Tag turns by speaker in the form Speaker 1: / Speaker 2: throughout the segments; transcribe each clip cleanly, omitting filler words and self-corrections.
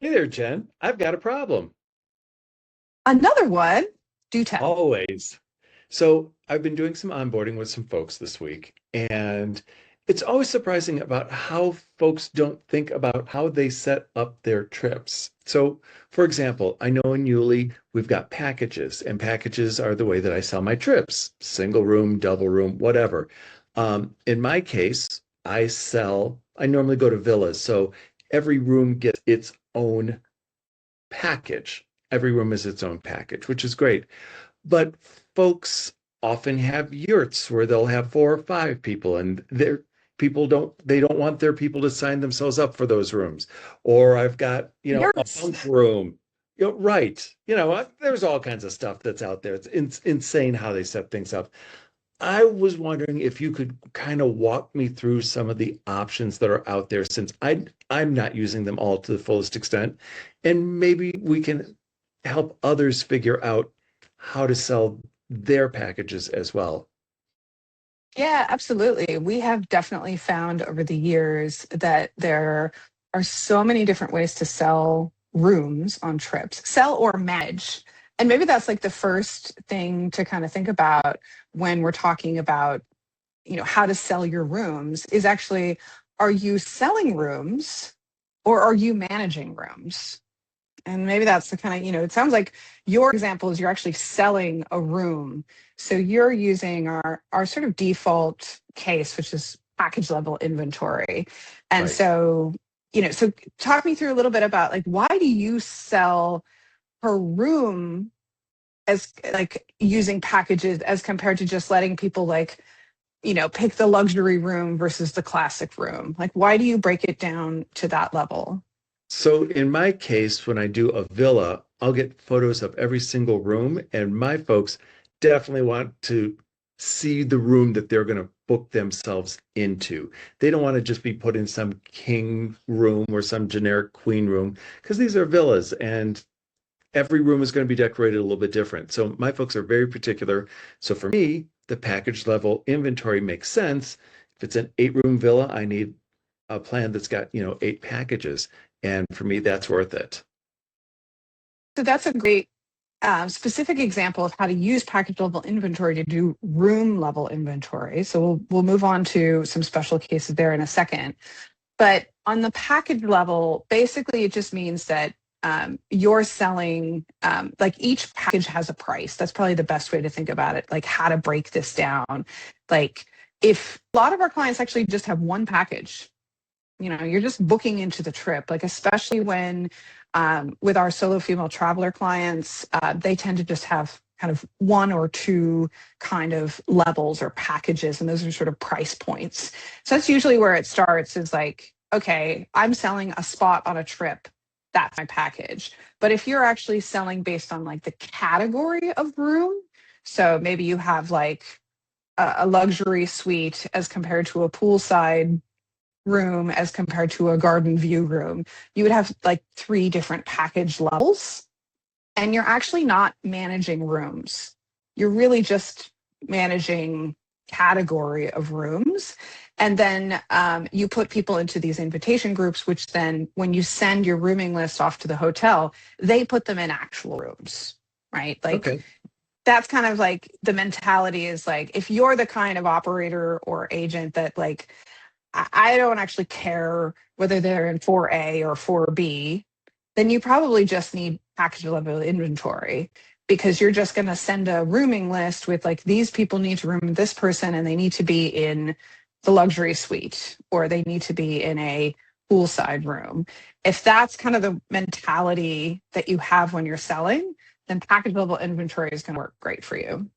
Speaker 1: Hey there, Jen. I've got a problem.
Speaker 2: Another one, do tell.
Speaker 1: Always. So I've been doing some onboarding with some folks this week, and it's always surprising about how folks don't think about how they set up their trips. So, for example, I know in YouLi we've got packages, and packages are the way that I sell my trips, single room, double room, whatever. In my case, I normally go to villas, so every room gets its own package. Every room is its own package, which is great. But folks often have yurts where they'll have four or five people, and their people don't want their people to sign themselves up for those rooms. Or I've got, a
Speaker 2: Yours.
Speaker 1: bunk room. Right. There's all kinds of stuff that's out there. It's insane how they set things up. I was wondering if you could kind of walk me through some of the options that are out there since I'm not using them all to the fullest extent. And maybe we can help others figure out how to sell their packages as well.
Speaker 2: Yeah, absolutely. We have definitely found over the years that there are so many different ways to sell rooms on trips, sell or manage. And maybe that's like the first thing to kind of think about when we're talking about, how to sell your rooms is actually, are you selling rooms or are you managing rooms? And maybe that's the kind of, it sounds like your example is you're actually selling a room. So you're using our sort of default case, which is package level inventory. And
Speaker 1: Right.
Speaker 2: so, so talk me through a little bit about like why do you sell per room as like using packages as compared to just letting people like, pick the luxury room versus the classic room? Like why do you break it down to that level?
Speaker 1: So in my case, when I do a villa, I'll get photos of every single room, and my folks definitely want to see the room that they're going to book themselves into. They don't want to just be put in some king room or some generic queen room because these are villas and every room is going to be decorated a little bit different. So my folks are very particular. So for me, the package level inventory makes sense. If it's an 8 room villa, I need a plan that's got, 8 packages. And for me, that's worth it.
Speaker 2: So that's a great specific example of how to use package level inventory to do room level inventory. So we'll move on to some special cases there in a second. But on the package level, basically it just means that you're selling like each package has a price. That's probably the best way to think about it, like how to break this down. Like if a lot of our clients actually just have one package, you're just booking into the trip, like especially when with our solo female traveler clients, they tend to just have kind of one or two kind of levels or packages, and those are sort of price points. So that's usually where it starts is like, okay, I'm selling a spot on a trip. That's my package. But if you're actually selling based on like the category of room, so maybe you have like a luxury suite as compared to a poolside room as compared to a garden view room, you would have like three different package levels. And you're actually not managing rooms. You're really just managing category of rooms. And then you put people into these invitation groups, which then when you send your rooming list off to the hotel, they put them in actual rooms, right? Like
Speaker 1: Okay.
Speaker 2: that's kind of like the mentality is like if you're the kind of operator or agent that like I don't actually care whether they're in 4A or 4B, then you probably just need package level inventory because you're just going to send a rooming list with like these people need to room this person and they need to be in the luxury suite or they need to be in a poolside room. If that's kind of the mentality that you have when you're selling, then package level inventory is going to work great for you.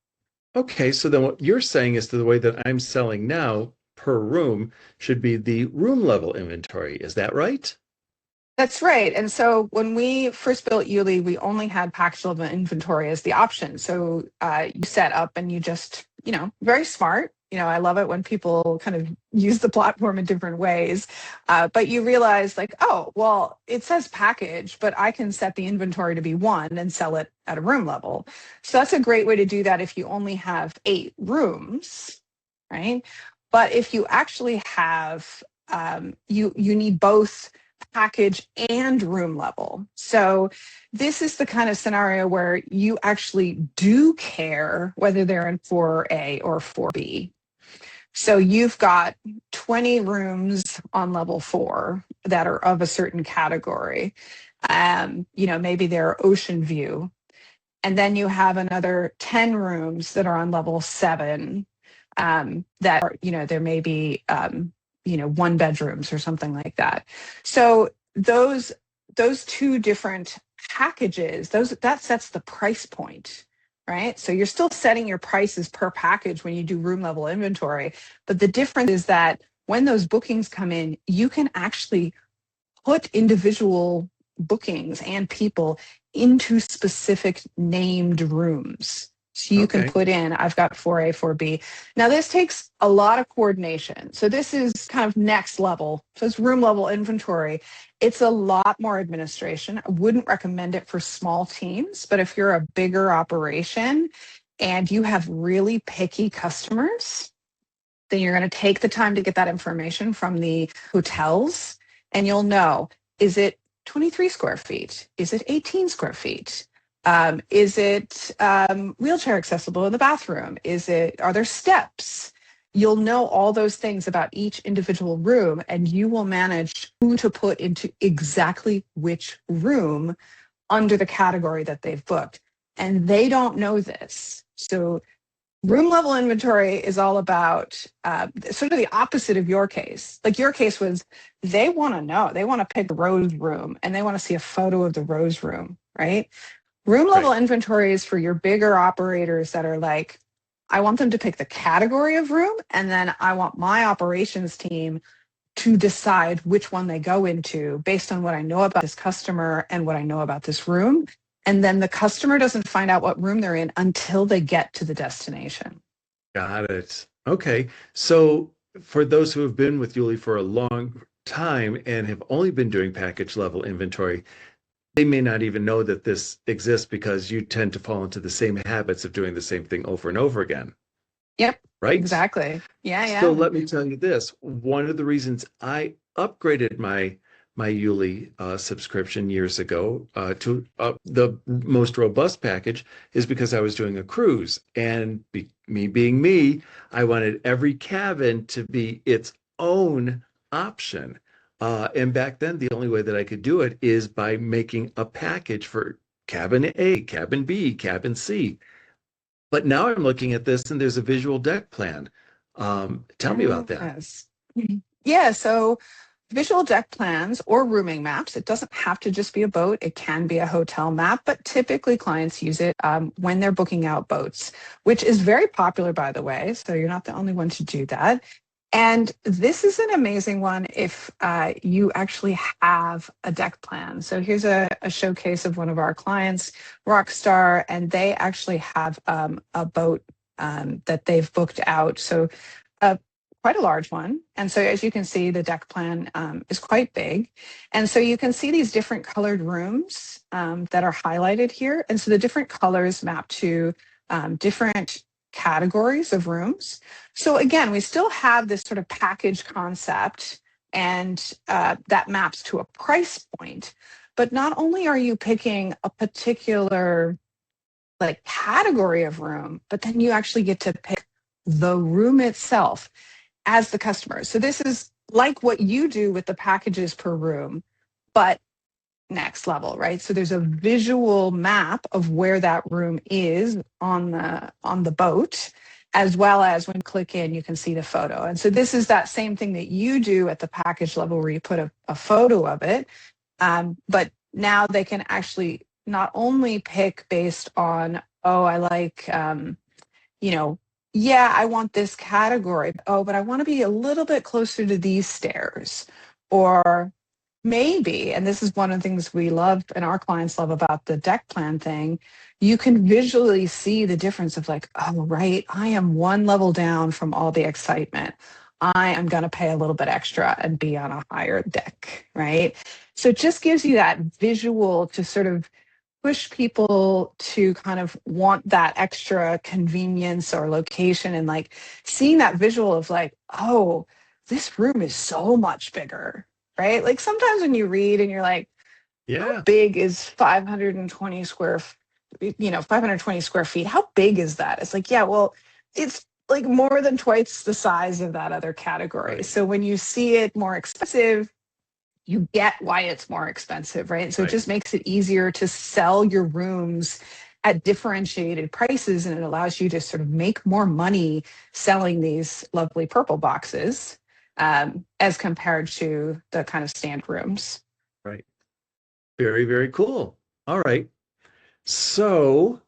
Speaker 1: Okay. So then what you're saying is the way that I'm selling now per room should be the room level inventory. Is that right?
Speaker 2: That's right. And so when we first built YouLi, we only had package level inventory as the option. So you set up and you just, very smart. I love it when people kind of use the platform in different ways. But you realize like, oh, well, it says package, but I can set the inventory to be one and sell it at a room level. So that's a great way to do that if you only have 8 rooms, right? But if you actually have, you need both package and room level. So this is the kind of scenario where you actually do care whether they're in 4A or 4B. So you've got 20 rooms on level 4 that are of a certain category. Maybe they're ocean view. And then you have another 10 rooms that are on level 7 that are, there may be, one bedrooms or something like that. So those two different packages, that sets the price point, right? So you're still setting your prices per package when you do room level inventory. But the difference is that when those bookings come in, you can actually put individual bookings and people into specific named rooms. So you can
Speaker 1: Okay.
Speaker 2: put in, I've got 4A, 4B. Now, this takes a lot of coordination. So this is kind of next level. So it's room level inventory. It's a lot more administration. I wouldn't recommend it for small teams, but if you're a bigger operation and you have really picky customers, then you're going to take the time to get that information from the hotels, and you'll know, is it 23 square feet? Is it 18 square feet? Is it wheelchair accessible in the bathroom? Are there steps? You'll know all those things about each individual room, and you will manage who to put into exactly which room under the category that they've booked. And they don't know this. So room level inventory is all about sort of the opposite of your case. Like your case was, they want to know, they want to pick the rose room and they want to see a photo of the rose room, right? Room level
Speaker 1: Right.
Speaker 2: inventory is for your bigger operators that are like, I want them to pick the category of room, and then I want my operations team to decide which one they go into based on what I know about this customer and what I know about this room. And then the customer doesn't find out what room they're in until they get to the destination.
Speaker 1: Got it. Okay. So for those who have been with YouLi for a long time and have only been doing package level inventory, they may not even know that this exists because you tend to fall into the same habits of doing the same thing over and over again,
Speaker 2: Yep,
Speaker 1: right?
Speaker 2: exactly. Yeah,
Speaker 1: So
Speaker 2: yeah.
Speaker 1: let me tell you this. One of the reasons I upgraded my YouLi subscription years ago to the most robust package is because I was doing a cruise. And me being me, I wanted every cabin to be its own option. And back then, the only way that I could do it is by making a package for cabin A, cabin B, cabin C. But now I'm looking at this and there's a visual deck plan. Tell me about that.
Speaker 2: Yes. Yeah, so visual deck plans or rooming maps, it doesn't have to just be a boat, it can be a hotel map, but typically clients use it when they're booking out boats, which is very popular, by the way. So you're not the only one to do that. And this is an amazing one if you actually have a deck plan. So here's a showcase of one of our clients, Rockstar, and they actually have a boat that they've booked out. So uh, quite a large one. And so as you can see, the deck plan is quite big. And so you can see these different colored rooms that are highlighted here. And so the different colors map to different categories of rooms. So again, we still have this sort of package concept, and that maps to a price point. But not only are you picking a particular like category of room, but then you actually get to pick the room itself as the customer. So this is like what you do with the packages per room, but next level, right? So there's a visual map of where that room is on the boat, as well as when you click in, you can see the photo. And so this is that same thing that you do at the package level where you put a photo of it, but now they can actually not only pick based on, oh, I like, you know, yeah, I want this category. Oh, but I want to be a little bit closer to these stairs. Or maybe, and this is one of the things we love and our clients love about the deck plan thing, you can visually see the difference of like, oh, right, I am one level down from all the excitement. I am going to pay a little bit extra and be on a higher deck, right? So it just gives you that visual to sort of push people to kind of want that extra convenience or location, and like seeing that visual of like, oh, this room is so much bigger. right? Like sometimes when you read and you're like, how
Speaker 1: Yeah,
Speaker 2: big is 520 square, 520 square feet? How big is that? It's like, yeah, well, it's like more than twice the size of that other category.
Speaker 1: right,
Speaker 2: So when you see it more expensive, you get why it's more expensive, right? So it
Speaker 1: right.
Speaker 2: just makes it easier to sell your rooms at differentiated prices, and it allows you to sort of make more money selling these lovely purple boxes as compared to the kind of stand rooms.
Speaker 1: Right. Very, very cool. All right. So,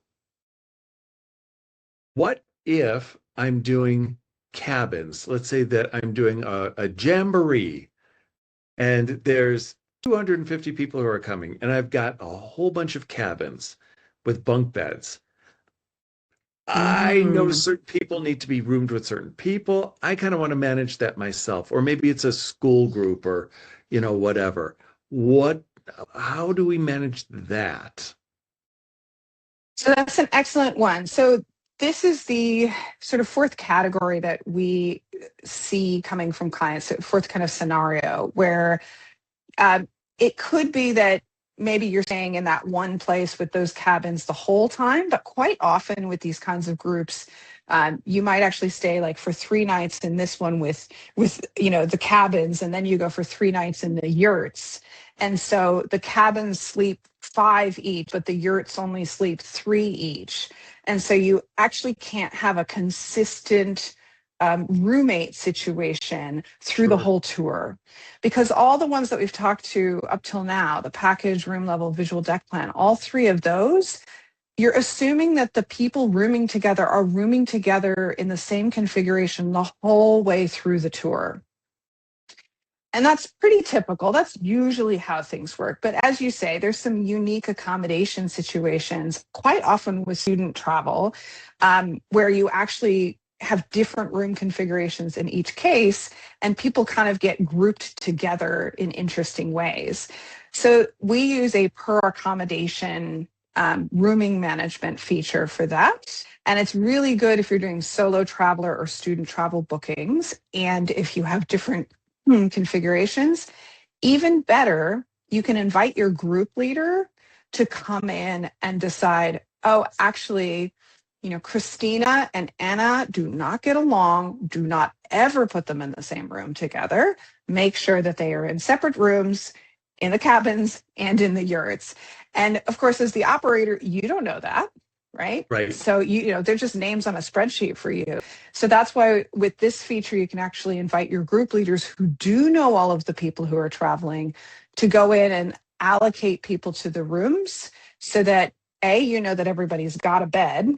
Speaker 1: what if I'm doing cabins? Let's say that I'm doing a jamboree and there's 250 people who are coming, and I've got a whole bunch of cabins with bunk beds. I know
Speaker 2: Mm.
Speaker 1: certain people need to be roomed with certain people. I kind of want to manage that myself, or maybe it's a school group or, whatever. What, how do we manage that?
Speaker 2: So that's an excellent one. So this is the sort of fourth category that we see coming from clients, fourth kind of scenario where Um, it could be that maybe you're staying in that one place with those cabins the whole time, but quite often with these kinds of groups, you might actually stay like for 3 nights in this one with the cabins, and then you go for 3 nights in the yurts. And so the cabins sleep five each, but the yurts only sleep three each. And so you actually can't have a consistent roommate situation through the
Speaker 1: Sure.
Speaker 2: whole tour because all the ones that we've talked to up till now, the package, room level, visual deck plan, all three of those, you're assuming that the people rooming together are rooming together in the same configuration the whole way through the tour. And that's pretty typical. That's usually how things work. But as you say, there's some unique accommodation situations, quite often with student travel, where you actually have different room configurations in each case, and people kind of get grouped together in interesting ways. So we use a per accommodation rooming management feature for that. And it's really good if you're doing solo traveler or student travel bookings. And if you have different configurations. Even better, you can invite your group leader to come in and decide, oh, actually, Christina and Anna do not get along. Do not ever put them in the same room together. Make sure that they are in separate rooms, in the cabins, and in the yurts. And of course, as the operator, you don't know that, right?
Speaker 1: Right.
Speaker 2: So they're just names on a spreadsheet for you. So that's why with this feature, you can actually invite your group leaders who do know all of the people who are traveling to go in and allocate people to the rooms so that you know that everybody's got a bed.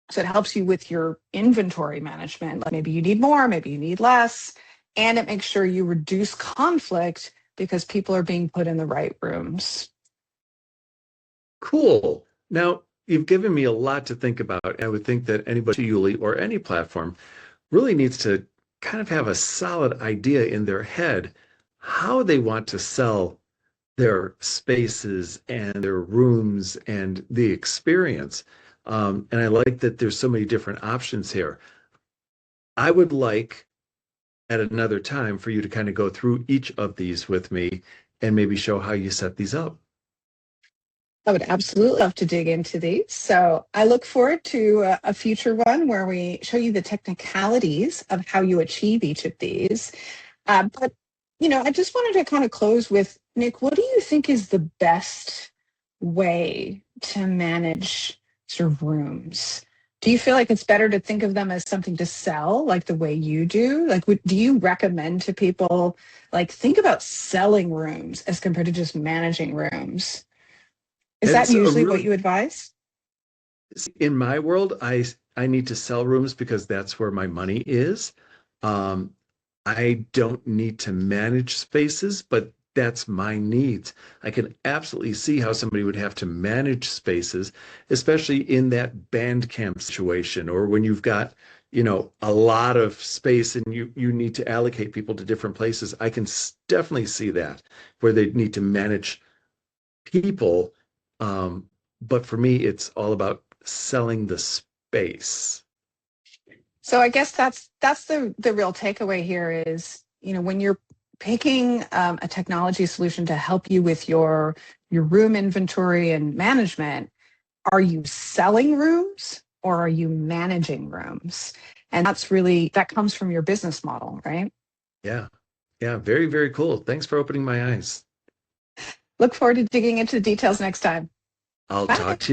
Speaker 2: So it helps you with your inventory management. Like maybe you need more, maybe you need less, and it makes sure you reduce conflict because people are being put in the right rooms.
Speaker 1: Cool. Now, you've given me a lot to think about. I would think that anybody to YouLi or any platform really needs to kind of have a solid idea in their head how they want to sell their spaces and their rooms and the experience. And I like that there's so many different options here. I would like at another time for you to kind of go through each of these with me and maybe show how you set these up.
Speaker 2: I would absolutely love to dig into these. So I look forward to a future one where we show you the technicalities of how you achieve each of these. But I just wanted to kind of close with Nick, what do you think is the best way to manage sort of rooms? Do you feel like it's better to think of them as something to sell, like the way you do? Like, do you recommend to people, like, think about selling rooms as compared to just managing rooms? Is that
Speaker 1: It's a
Speaker 2: usually what
Speaker 1: really
Speaker 2: you advise?
Speaker 1: in my world, I need to sell rooms because that's where my money is. Um, I don't need to manage spaces, but that's my needs. I can absolutely see how somebody would have to manage spaces, especially in that band camp situation, or when you've got, a lot of space and you need to allocate people to different places. I can definitely see that where they need to manage people. But for me, it's all about selling the space.
Speaker 2: So I guess that's the real takeaway here is, when you're picking a technology solution to help you with your room inventory and management, are you selling rooms or are you managing rooms? And that comes from your business model, right?
Speaker 1: Yeah. Yeah. Very, very cool. Thanks for opening my eyes.
Speaker 2: Look forward to digging into the details next time.
Speaker 1: I'll
Speaker 2: Bye.
Speaker 1: talk to you.